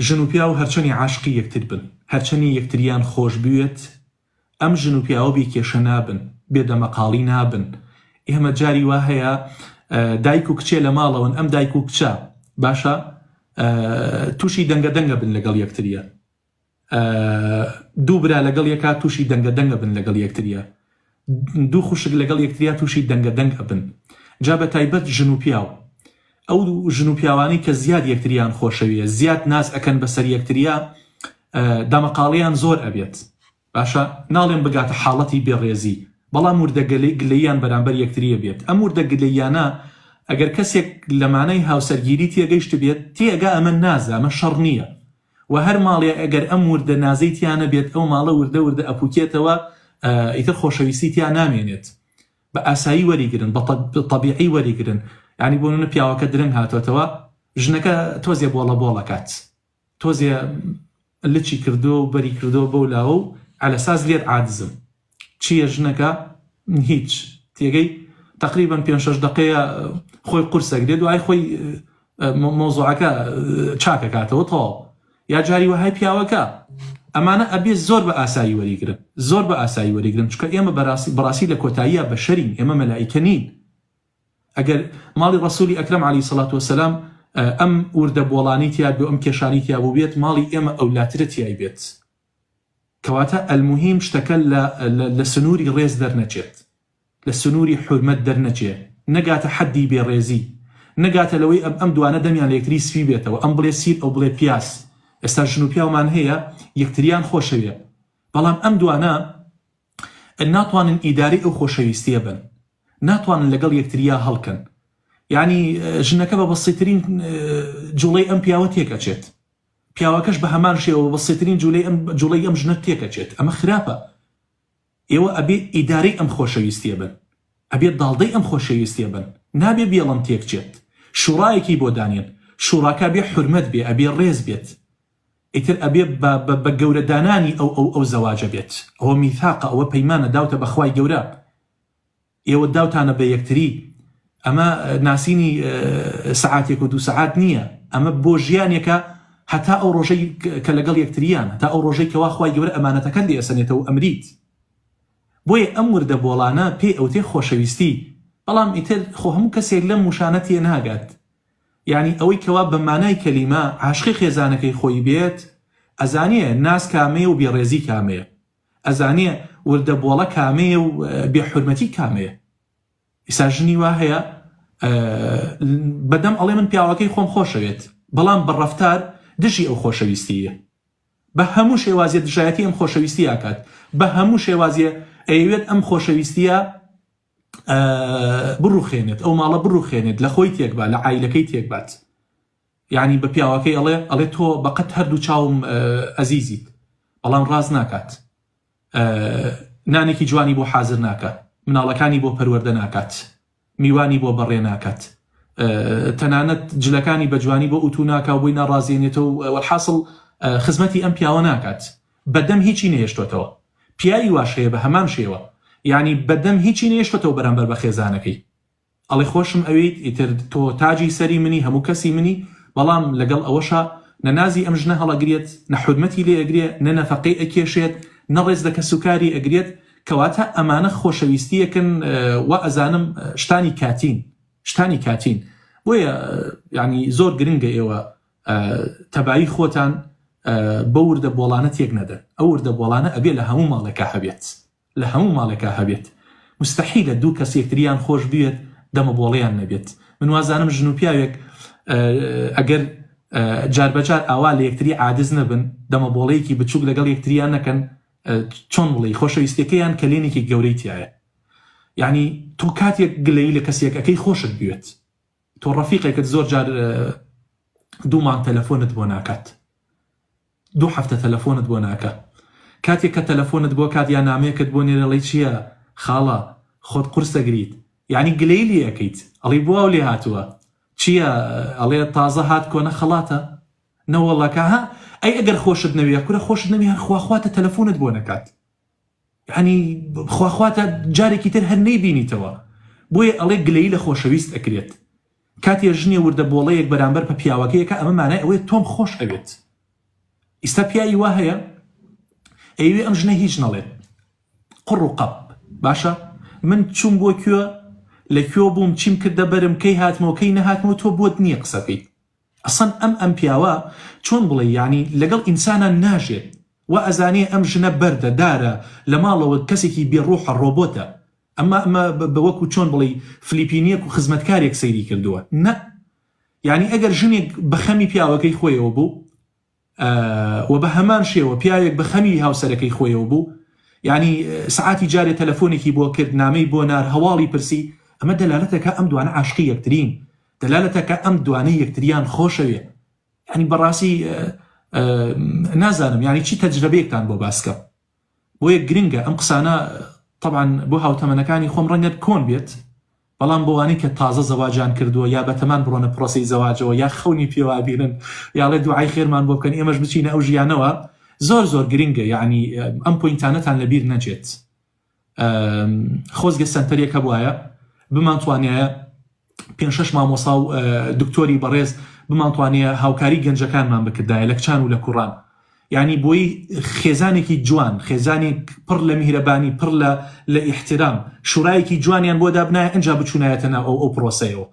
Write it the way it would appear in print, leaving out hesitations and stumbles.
ژن و پیا و هەرچەنی عاشقی یەکتر بن، هەرچەنی یەکتریان خۆش بوێت، ئەم ژن و پیاوە بێکێشە نابن، بێدەمەقاڵی نابن. ئێمە جاری وا هەیە دایک و کچێ لە ماڵەوەن، ئەم دایک و کچە باشە تووشی دەنگە دەنگە بن لەگەڵ یەکتریە، دوو برا لەگەڵ یەکا تووشی دەنگە دەنگە بن لەگەڵ یەکتریە، دوو خوشک لەگەڵ یەکتریا تووشی دەنگە دەنگە بن. جا بە تایبەت ژن و پیاو، ئەو ژن و پیاوانی کە زیاد یەکتریان خۆشەویە، زیاد ناز ئەکەن بەسەر یەکتریا، دامەقاڵیان زۆر ئەبێت. باشە ناڵێن بگاتە حاڵەتی بێڕێزی، بەڵام وردە گلەییان بەرامبەر یەکتریە بێت. ئەم وردە گلەییانە ئەگەر کەسێک لەمانەی هاوسەرگیری تێگەیشت بێت، تێگا ئەمە نازە، ئەمە شەڕ نییە. و هەر ماڵێ ئەگەر ئەم وردە نازەی تیانە بێت، ئەو ماڵە وردە وردە ئەپوکێتەوە، ئیتر خۆشەویستی تیان نامێنێت. بە ئاسایی وەریگرن، بە تەبیعی وەریگرن. ینی بۆ نمونە پیاوەکە درەنگ هاتوێتەوە، ژنەکە تۆزێ بۆڵە بۆڵەکات، تۆزێ لچی کردو و بەری کردو بەو لاوە و ئالەساز لێر عادزم. چییە ژنەکە؟ هیچ. تێگەی تقریبا 5-6 دقەیە خۆی قورسەگرێت و ئای خۆی مۆزوعەکە چاکەکاتەوە تەواو. یا جاری وەهای پیاوەکە ئەمانە ئەبێ زۆر بە ئاسایی وەریگرن، زۆر بە ئاسایی وەریگرن، چکە ئێمە بەڕاستی لە کۆتاییە بەشەرین، ئێمە مەلائیکە نین. ئەگەر ماڵی ڕەسوولی ئەکرەم عەلەیهی سەڵات وەسەلام ئەم وردە بۆڵانی تیا بێ، ئەم کێشانی تیا بوو بێت، ماڵی ئێمە ئەولاترە تیای بێت. کەواتە ئەلموهیم شتەکە لە سنووری ڕێز دەرنەچێت، لە سنووری حورمەت دەرنەچێت، نەگاتە حەدی بێڕێزی، نەگاتە لەوەی ئەم دوانە دەمیان لە یەکتری سپی بێتەوە، ئەم بڵێ سیر ئەو بڵێ پیاس. ئێستا ژن و پیاومان هەیە یەکتریان خۆشەوێ، بەڵام ئەم دوانە ناتوانن ئیداری ئەو خۆشەویستیە بن، ناتوانن لەگەڵ یەکتریا هەڵکەن. یعنی ژنەکە بە بەسیترین جوڵەی ئەم پیاوە تێکەچێت، پیاوەکەش بە هەمان شێوە بەسیترین جوڵەی ئەم ژنە تێکەچێت. ئەمە خراپە. ئێوە ئەبێ ئیداری ئەم خۆشەویستیە بن، ئەبێ داڵدەی ئەم خۆشەویستیە بن، نابێ بێڵم تێکچێت. شوڕایەکی بۆ دانێن، شوڕاکە بێ حورمەت بێ، ئەبێ ڕێز بێت، ئیتر ئەبێ بە گەورەدانانی ئەو زەواجە بێت. ئەوە میثاقە، ئەوە پەیمانە داوتە بەخوای گەورە. ئێوە داوتانە بە یەکتری، ئەمە ناسینی سەعاتێک و 2 سەعات نییە، ئەمە بۆ ژیانێکە هەتا ئەو ڕۆژەی کە لەگەڵ یەکتریان، هەتا ئەو ڕۆژەی کەوا خوای گەورە ئەمانەتەکەت لێ ئەسەنێتەوە ئەمریت. بۆیە ئەم وردە بۆڵانە پێی ئەوتێ خۆشەویستی، بەڵام ئیتر خۆ هەموو کەسێک لەم موشانە تێ ناگات. یعنی ئەوەی کەوا بە مانای کەلیمە عاشقی خێزانەکەی خۆی بێت، ئەزانیە ناز کامەیە و بێڕێزی کامەیە، ئەزانیە وردە بۆڵە کامەیە و بێحورمەتی کامەیە. ئێستا ژنی وا هەیە بەدەم ئەڵێ من پیاوەکەی خۆم خۆشەوێت، بەڵام بەڕەفتار دژی ئەو خۆشەویستیە، بە هەموو شێوازیە دژایەتی ئەم خۆشەویستی ئاکات، بە هەموو شێوازیە ئەیەوێت ئەم خۆشەویستیە بڕوخێنێت، ئەو ماڵە بڕوخێنێت، لە خۆی تێک با، لە عایلەکەی تێک بات. یعنی بە پیاوەکەی ئەڵێ تۆ بەقەت هەردوو چاوم ئەزیزیت، بەڵام ڕاز ناکات، نانێکی جوانی بۆ حازر ناکات، مناڵەکانی بۆ پەروەردە ناکات، میوانی بۆ بەڕێ ناکات، تەنانەت جلەکانی بە جوانی بۆ ئوتو ناکا و بۆی ناڕازێنێتەوە، وەڵحاصڵ خزمەتی ئەم پیاوە ناکات، بەدەم هیچی نەهێشتوێتەوە. پیاوی واشەیە بە هەمان شێوە، یعنی بەدەم هیچی نەهێشتوێتەوە بەرامبەر بە خێزانەکەی. ئەڵێ خۆشم ئەوەیت، ئیتر تۆ تاجی سەری منی، هەموو کەسی منی، بەڵام لەگەڵ ئەوەشە نەنازی ئەم ژنە هەڵەگرێت، نەحورمەتی لێ ئەگرێت، نەنەفەقەی ئەکێشێت، نەڕێز دەکە سوکاری ئەگرێت. کەواتە ئەمانە خۆشەویستیەکن و ئەزانم شتانی کاتین، شتانی کاتین. بۆیە یعنی زۆر گرنگە ئێوە تەبایی خۆتان بە وردە بۆڵانە تێک نەدەن. ئەو وردە بۆڵانە ئەبێ لە هەموو ماڵێکە هەبێت، لە هەموو ماڵێکە هەبێت. مستەحیلە دوو کەس یەکتریان خۆش بێت دەمە بۆڵەیان نەبێت. من وازانم ژن و پیاوێک ئەگەر جاربەجار ئاوا لە یەکتری عادز نەبن، دەمە بۆڵەیەکی بچووک لەگەڵ یەکتریان نەکەن، چۆن بڵێ خۆشەویستەکەیان کەلێنێکی گەورەی تایە. یعنی تۆ کاتێک گلەیی لە کەسێکەکەی خۆشت بوێت، تۆ ڕەفیقێکت زۆر جار 2 مانگ تەلەفۆنت بۆ ناکات، 2 هەفتە تەلەفۆنت بۆ ناکە، کاتێک کە تەلەفۆنت بۆ کات یا نامەیەکت بۆ نێرەڵی چییە خاڵە خۆت قورس دەگریت، یعنی گلەی لێ ئەەکەیت، ئەڵی بۆ ئەو لێ هاتووە چییە، ئەڵێ تازە هات کۆنە خەڵاتە نەوەڵەکە ها ئەی ئەگەر خۆشت نەویە کورە خۆشت نەوی هەر خواخواتە تەلەفۆنت بۆ نەکات، یعنی خواخواتە جارێکی تر هەر نەیبینیتەوە. بۆیە ئەڵێ گلەیی لە خۆشەویست ئەکرێت. کاتێ ژنێ وردە بۆڵەیەک بەرامبەر بە پیاوەکەیەکە، ئەمە مانای ئەوەیە تۆم خۆش ئەوێت، ئێستا پیایی وا هەیە ئەیوێ ئەم ژنە هیچ نەڵێت قڕ و قەپ باشە من چوم بۆ کوێ لەکوێ بووم چیم کردە بەرم کەی هاتمەوە کەی نەهاتمەوە تۆ بۆت نییە قسەکەیت ئەسەن ئەم پیاوە چۆن بڵێ یعنی لەگەڵ ئینسانان ناژێت و ئەزانێ ئەم ژنە بەردە دارە لە ماڵەوە کەسێکی بێڕۆحە ڕۆبۆتە ئەمە بە وەکو چۆن بڵێ فلیپینیەک و خزمەتکارێک سەیری کردووە نە یعنی ئەگەر ژنێک بە خەمی پیاوەکەی خۆیەوە بوو و بە هەمان شێوە پیاوێک بە خەمی هاوسەرەکەی خۆیەوە بوو یعنی سعاتی جارێ تەلەفۆنێکی بۆ کرد نامەی بۆ نار هەواڵی پرسی ئەمە دەلالەتەکە ئەم دوانە عاشقی یەکترین دەلالەتەکە ئەم دوانەی یەکتریان خۆشەوێ ینی بەڕاستی نازانم ینی چی تەجربەیەکتان بۆ باسکە بۆ یەک گرنگە ئەم قسانە طبعا بۆ هاوتەمەنەکانی خۆم ڕەنگە کۆن بێت بەڵام بۆوانەی کە تازە زەواجان کردووە یا بەتەمان بڕۆنە پرۆسی زەواجەوە یا خەونی پێوە بینن یاڵێ دوعای خێرمان بۆ بکەن ئێمەش بچینە ئەو ژیانەوە زۆر گرنگە یعنی ئەم پۆینتانەتان لەبیر نەچێت خۆزگە سنتەرێکە بواە بمانتوانایە 5-6 مامۆسا و دکتۆری بەڕێز بمانتوانێت هاوکاری گەنجەکانمان بکردایە لە کچان و لە کوڕان یعنی بۆی خێزانێکی جوان خێزانێک پڕ لە میهرەبانی پڕ لە ئیحترام شورایەکی جوانیان بۆ دابنایە ئەنجا بچوونایەتە ناو ئەو پرۆسەیەوە